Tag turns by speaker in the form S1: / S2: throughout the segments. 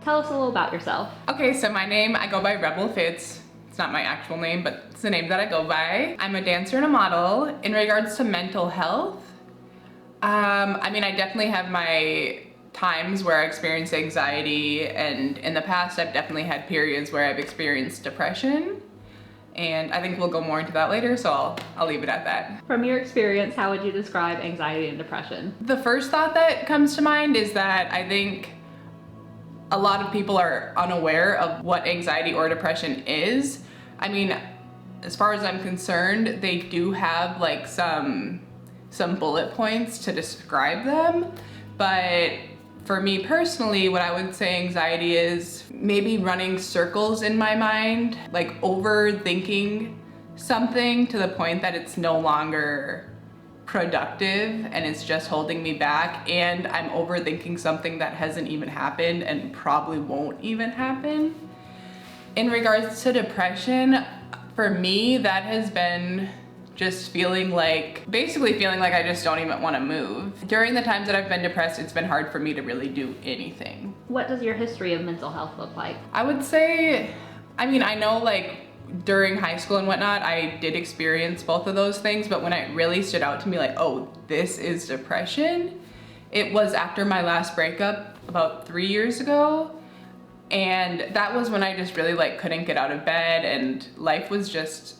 S1: Tell us a little about yourself.
S2: Okay, so my name, I go by Rebel Fitz. It's not my actual name, but it's the name that I go by. I'm a dancer and a model. In regards to mental health, I definitely have my times where I experience anxiety, and in the past I've definitely had periods where I've experienced depression. And I think we'll go more into that later, so I'll leave it at that.
S1: From your experience, how would you describe anxiety and depression?
S2: The first thought that comes to mind is that I think a lot of people are unaware of what anxiety or depression is. I mean, as far as I'm concerned, they do have like some bullet points to describe them, but for me personally, what I would say anxiety is maybe running circles in my mind, like overthinking something to the point that it's no longer productive and it's just holding me back, and I'm overthinking something that hasn't even happened and probably won't even happen. In regards to depression, for me, that has been just basically feeling like I just don't even want to move. During the times that I've been depressed, it's been hard for me to really do anything.
S1: What does your history of mental health look like?
S2: I would say, I know like during high school and whatnot, I did experience both of those things, but when it really stood out to me like, oh, this is depression, it was after my last breakup about 3 years ago. And that was when I just really couldn't get out of bed, and life was just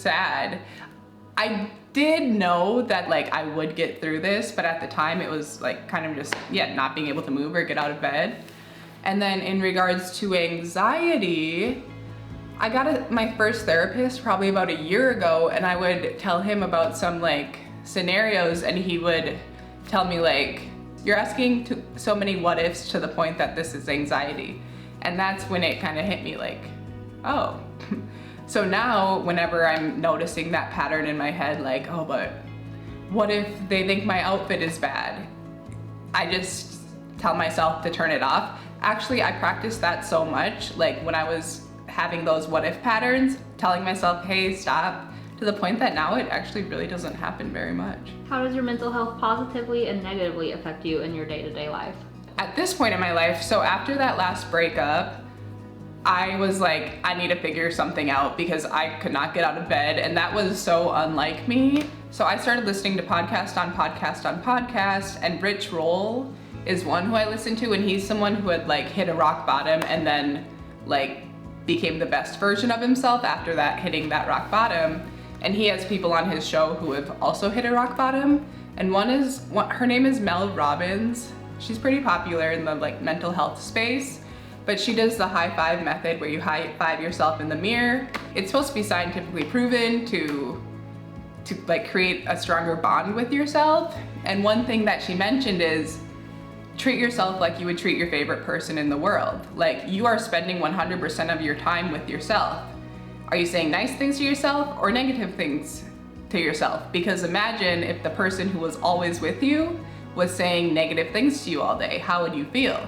S2: sad. I did know that I would get through this, but at the time it was not being able to move or get out of bed. And then in regards to anxiety, I got my first therapist probably about a year ago, and I would tell him about some scenarios, and he would tell me you're asking so many what ifs to the point that this is anxiety. And that's when it kind of hit me oh. So now whenever I'm noticing that pattern in my head, oh, but what if they think my outfit is bad? I just tell myself to turn it off. Actually, I practiced that so much, when I was having those what if patterns, telling myself, hey, stop, to the point that now it actually really doesn't happen very much.
S1: How does your mental health positively and negatively affect you in your day-to-day life?
S2: At this point in my life, so after that last breakup, I was I need to figure something out because I could not get out of bed, and that was so unlike me. So I started listening to podcast on podcast, and Rich Roll is one who I listen to, and he's someone who had hit a rock bottom and then became the best version of himself after that, hitting that rock bottom. And he has people on his show who have also hit a rock bottom, and her name is Mel Robbins. She's pretty popular in the mental health space. But she does the high five method where you high five yourself in the mirror. It's supposed to be scientifically proven to create a stronger bond with yourself. And one thing that she mentioned is treat yourself like you would treat your favorite person in the world. You are spending 100% of your time with yourself. Are you saying nice things to yourself or negative things to yourself? Because imagine if the person who was always with you was saying negative things to you all day, how would you feel?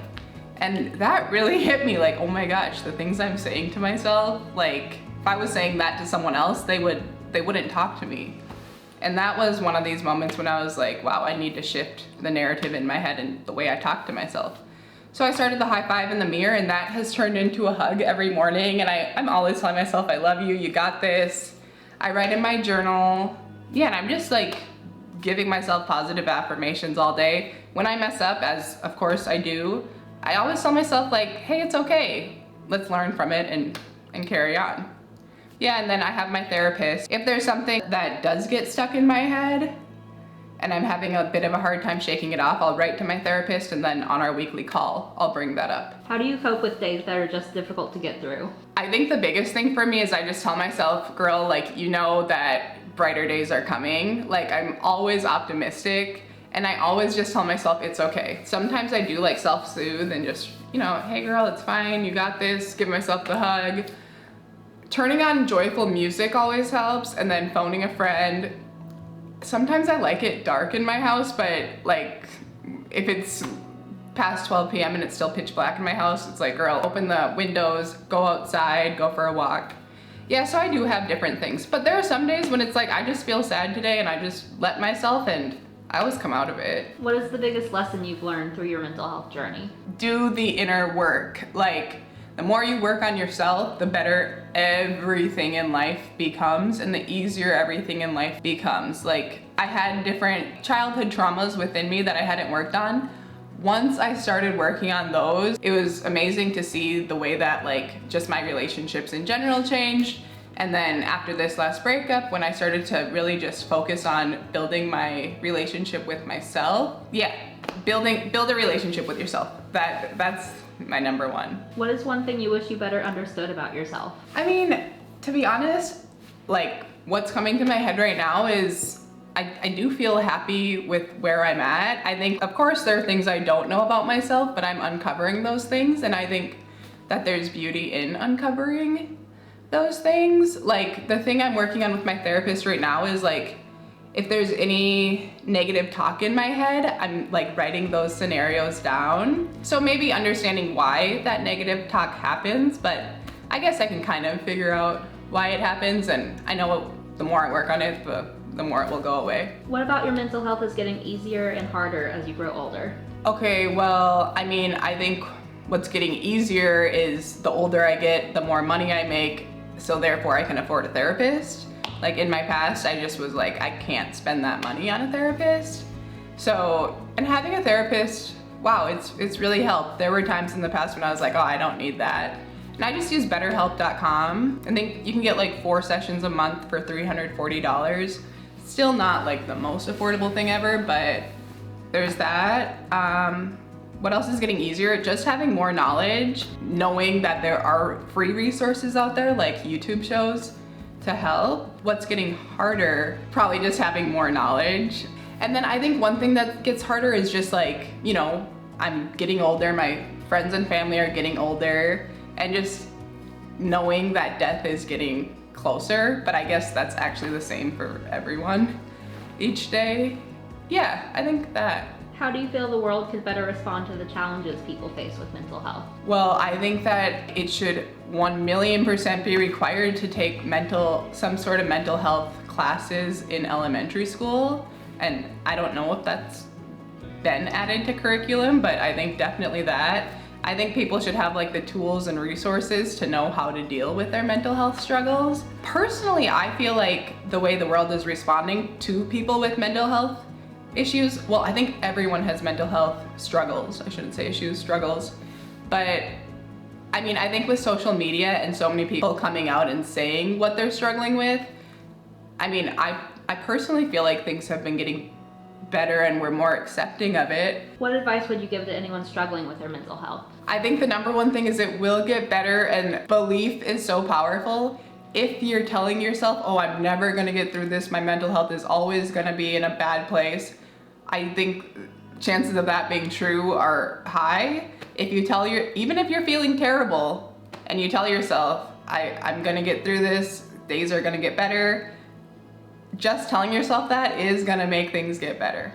S2: And that really hit me oh my gosh, the things I'm saying to myself, if I was saying that to someone else, they wouldn't talk to me. And that was one of these moments when I was wow, I need to shift the narrative in my head and the way I talk to myself. So I started the high five in the mirror, and that has turned into a hug every morning, and I'm always telling myself, I love you, you got this. I write in my journal. Yeah, and I'm just giving myself positive affirmations all day. When I mess up, as of course I do, I always tell myself hey, it's okay. Let's learn from it and carry on. Yeah, and then I have my therapist. If there's something that does get stuck in my head and I'm having a bit of a hard time shaking it off, I'll write to my therapist, and then on our weekly call, I'll bring that up.
S1: How do you cope with days that are just difficult to get through?
S2: I think the biggest thing for me is I just tell myself, girl, you know that brighter days are coming. I'm always optimistic. And I always just tell myself it's okay. Sometimes I do self-soothe and just, hey girl, it's fine, you got this, give myself the hug. Turning on joyful music always helps, and then phoning a friend. Sometimes I like it dark in my house, but if it's past 12 p.m. and it's still pitch black in my house, it's girl, open the windows, go outside, go for a walk. Yeah, so I do have different things, but there are some days when it's I just feel sad today, and I just let myself, and I always come out of it.
S1: What is the biggest lesson you've learned through your mental health journey?
S2: Do the inner work. Like, the more you work on yourself, the better everything in life becomes and the easier everything in life becomes. Like, I had different childhood traumas within me that I hadn't worked on. Once I started working on those, it was amazing to see the way that like just my relationships in general changed. And then after this last breakup, when I started to really just focus on building my relationship with myself, build a relationship with yourself. That's my number one.
S1: What is one thing you wish you better understood about yourself?
S2: I mean, to be honest, like what's coming to my head right now is I do feel happy with where I'm at. I think, of course, there are things I don't know about myself, but I'm uncovering those things. And I think that there's beauty in uncovering those things. Like the thing I'm working on with my therapist right now is like, if there's any negative talk in my head, I'm like writing those scenarios down. So maybe understanding why that negative talk happens, but I guess I can kind of figure out why it happens. And I know the more I work on it, the more it will go away.
S1: What about your mental health is getting easier and harder as you grow older?
S2: Okay, well, I mean, I think what's getting easier is the older I get, the more money I make, so therefore I can afford a therapist. Like in my past, I just was like, I can't spend that money on a therapist. So, and having a therapist, wow, it's really helped. There were times in the past when I was like, oh, I don't need that. And I just use betterhelp.com. I think you can get like 4 sessions a month for $340. Still not like the most affordable thing ever, but there's that. What else is getting easier? Just having more knowledge, knowing that there are free resources out there like YouTube shows to help. What's getting harder? Probably just having more knowledge. And then I think one thing that gets harder is just like, you know, I'm getting older, my friends and family are getting older, and just knowing that death is getting closer, but I guess that's actually the same for everyone each day. Yeah, I think that.
S1: Some do you feel the world could better respond to the challenges people face with mental health?
S2: Well, I think that it should 1,000,000% be required to take some sort of mental health classes in elementary school. And I don't know if that's been added to curriculum, but I think definitely that. I think people should have like the tools and resources to know how to deal with their mental health struggles. Personally, I feel like the way the world is responding to people with mental health issues, well, I think everyone has mental health struggles. I shouldn't say issues, struggles. But I mean, I think with social media and so many people coming out and saying what they're struggling with, I mean, I personally feel like things have been getting better and we're more accepting of it.
S1: What advice would you give to anyone struggling with their mental health?
S2: I think the number one thing is it will get better, and belief is so powerful. If you're telling yourself, oh, I'm never gonna get through this, my mental health is always gonna be in a bad place, I think chances of that being true are high. If you even if you're feeling terrible and you tell yourself, I'm gonna get through this, days are gonna get better, just telling yourself that is gonna make things get better.